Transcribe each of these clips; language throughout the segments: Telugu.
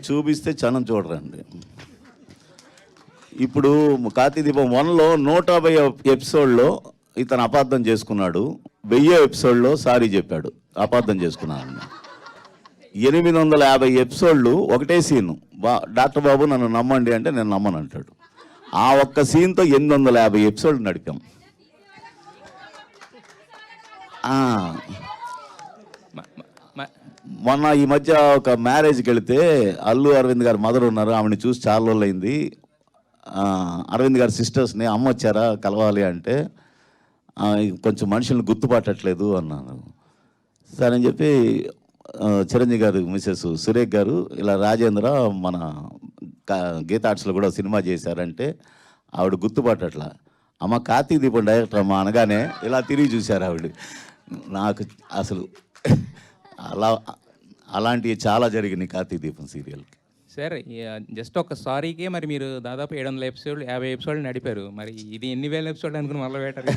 చూపిస్తే క్షణం చూడరండి. ఇప్పుడు కార్తీక దీపం 1లో 150 ఎపిసోడ్లో ఇతను అపార్థం చేసుకున్నాడు. 1000 ఎపిసోడ్లో సారీ చెప్పాడు, అపార్థం చేసుకున్నాను. 850 ఎపిసోడ్లు ఒకటే సీను. డాక్టర్ బాబు నన్ను నమ్మండి అంటే నేను నమ్మను అంటాడు. ఆ ఒక్క సీన్తో 850 ఎపిసోడ్లు నడిపాం. మొన్న ఈ మధ్య ఒక మ్యారేజ్కి వెళితే అల్లు అరవింద్ గారు మదర్ ఉన్నారు, ఆవిడని చూసి చాలా రోజులు అయింది. అరవింద్ గారి సిస్టర్స్ని అమ్మ వచ్చారా కలవాలి అంటే కొంచెం మనుషుల్ని గుర్తుపట్టట్లేదు అన్నాను. సరే అని చెప్పి చిరంజీవి గారు మిసెస్ సురేఖ్ గారు ఇలా రాజేంద్ర మన గీతా ఆర్ట్స్లో కూడా సినిమా చేశారంటే ఆవిడ గుర్తుపట్టట్లా. అమ్మ కార్తీక దీపం డైరెక్టర్ అమ్మ అనగానే ఇలా తిరిగి చూశారు ఆవిడ. నాకు అసలు అలాంటివి చాలా జరిగినాయి కార్తీక దీపం సీరియల్కి. సార్ జస్ట్ ఒక సారీకే మరి మీరు దాదాపు 700 ఎపిసోడ్లు 50 ఎపిసోడ్లు నడిపారు. మరి ఇది ఎన్ని వేల ఎపిసోడ్లు అనుకుని మొదలు పెట్టారు?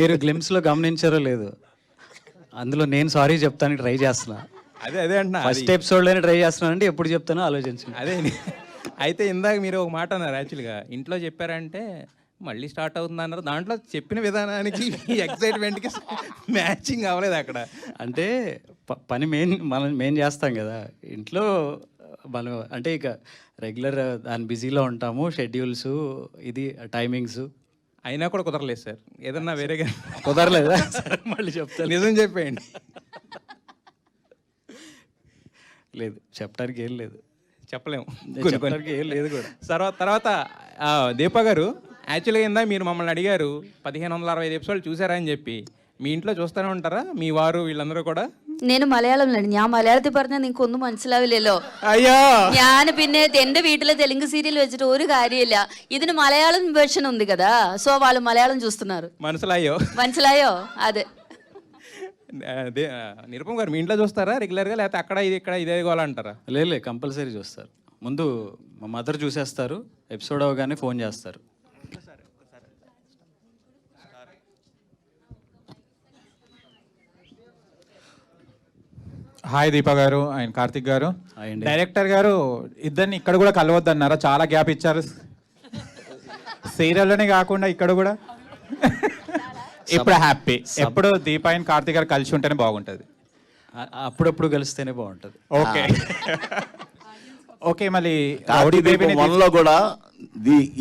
మీరు గ్లిమ్స్లో గమనించారో లేదు, అందులో నేను సారీ చెప్తానికి ట్రై చేస్తున్నా. అదే అంటున్నా, ఫస్ట్ ఎపిసోడ్లోనే ట్రై చేస్తున్నానంటే ఎప్పుడు చెప్తానో ఆలోచించండి. అదే అయితే ఇందాక మీరు ఒక మాట అన్నారు, యాక్చువల్గా ఇంట్లో చెప్పారంటే మళ్ళీ స్టార్ట్ అవుతుంది అన్నారు. దాంట్లో చెప్పిన విధానానికి ఎక్సైట్మెంట్కి మ్యాచింగ్ అవ్వలేదు అక్కడ. అంటే పని మేము చేస్తాం కదా ఇంట్లో, మనం అంటే ఇక రెగ్యులర్ దాని బిజీలో ఉంటాము, షెడ్యూల్స్ ఇది టైమింగ్స్ అయినా కూడా కుదరలేదు సార్. ఏదన్నా వేరేగా కుదరలేదా? మళ్ళీ చెప్తాను, నిజం చెప్పేయండి. లేదు చెప్పడానికి ఏం లేదు, చెప్పలేము, చెప్పడానికి ఏం లేదు కూడా. తర్వాత దీపా గారు, యాక్చువల్గా ఏందా మీరు మమ్మల్ని అడిగారు 1565 ఎపిసోడ్లు చూసారా అని చెప్పి. మీ ఇంట్లో చూస్తూనే ఉంటారా మీ వారు വീళ్ళందరൂ కూడా? నేను മലയാളം ഞാൻ മലയാളത്തിൽ പറഞ്ഞാൽ നിങ്ങൾക്ക് ഒന്നും മനസ്സിലാവില്ലല്ലോ. അയ്യോ, ഞാൻ പിന്നെ എന്റെ വീട്ടിലെ തെലുങ്ക് సీరియల్ వెచ్చిട്ട് ഒരു കാര്യമില്ല. ഇതിന് మలయాళం వెర్షన్ ఉంది కదా, సో వాళ్ళు మలయాళం చూస్తున్నారు. మనసులాయో అదే. నిరుపమ్ గారు మీ ఇంట్లో చూస్తారా రెగ్యులర్గా, లేకపోతే అక్కడ ఇది ఇక్కడ ఇదే గోలంటారా? లేదు కంపల్సరీ చూస్తారు. ముందు మా మదర్ చూసేస్తారు, ఎపిసోడ్ అవగానే ఫోన్ చేస్తారు. హాయ్ దీపా గారు అండ్ కార్తిక్ గారు. డైరెక్టర్ గారు ఇద్దరిని ఇక్కడ కూడా కలవద్దన్నారా? చాలా గ్యాప్ ఇచ్చారు సీరియల్లోనే కాకుండా ఇక్కడ కూడా. ఇప్పుడు హ్యాపీ, ఎప్పుడు దీపా అండ్ కార్తిక్ గారు కలిసి ఉంటేనే బాగుంటుంది. అప్పుడప్పుడు కలిస్తేనే బాగుంటుంది. Okay okay. మళ్ళీ కార్తీక దీపం 1లో కూడా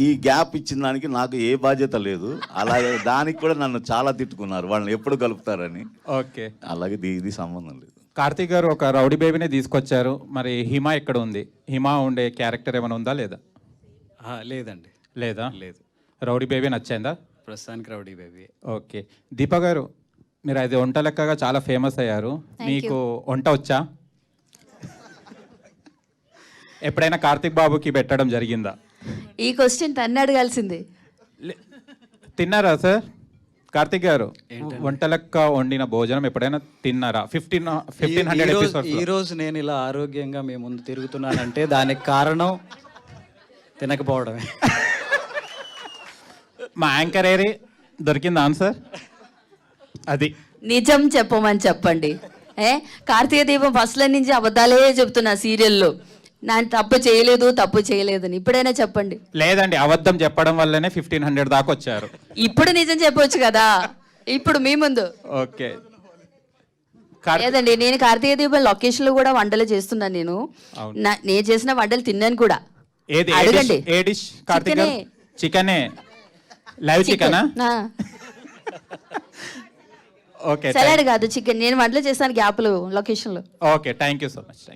ఈ గ్యాప్ ఇచ్చిన దానికి నాకు ఏ బాధ్యత లేదు. అలాగే దానికి కూడా నన్ను చాలా తిట్టుకున్నారు, వాళ్ళని ఎప్పుడు కలుపుతారని. ఓకే, అలాగే ఇది సంబంధం లేదు. కార్తిక్ గారు ఒక రౌడీ బేబీనే తీసుకొచ్చారు, మరి హిమ ఎక్కడ ఉంది? హిమ ఉండే క్యారెక్టర్ ఏమైనా ఉందా లేదా? లేదండి. లేదా? లేదు. రౌడీ బేబీ నచ్చిందా? ప్రస్తుతానికి రౌడీ బేబీ. ఓకే. దీపా గారు, మీరు అది వంట లెక్కగా చాలా ఫేమస్ అయ్యారు. మీకు వంట వచ్చా? ఎప్పుడైనా కార్తిక్ బాబుకి పెట్టడం జరిగిందా? ఈ క్వశ్చన్ తన్ను అడగాల్సింది. తిన్నారా సార్? కార్తిక్ గారు వంట లెక్క వండిన భోజనం ఎప్పుడైనా తిన్నారా? 1500 ఎపిసోడ్స్. ఈ రోజు నేను ఇలా ఆరోగ్యంగా మీ ముందు తిరుగుతున్నానంటే దానికి కారణం తినకపోవడమే. మా యాంకర్ ఏరి దొరికింది ఆన్సర్. అది నిజం చెప్పమని చెప్పండి. కార్తీక దీపం ఫస్ట్లో నుంచి అబద్ధాలే చెప్తున్నా సీరియల్లో. నేను తప్పు చేయలేదని ఇప్పుడైనా చెప్పండి. లేదండి, అబద్ధం చెప్పడం వల్లనే 1500 దాకా వచ్చారు. ఇప్పుడు నిజం చెప్పొచ్చు కదా, ఇప్పుడు మీ ముందు. ఓకే. లేదండి, నేను కార్తీక దీపం లొకేషన్ లో కూడా వంటలు చేస్తున్నాను. నేను చేసిన వంటలు తిన్నాను కూడా. అడగండి. ఏ డిష్ కార్తీక్ గారు? చికెనే. లైవ్ చికెనా? ఓకే. సలాడ్ కాదు, చికెన్. నేను వంటలు చేస్తాను గ్యాప్ లో లొకేషన్ లో. Okay, thank you so much.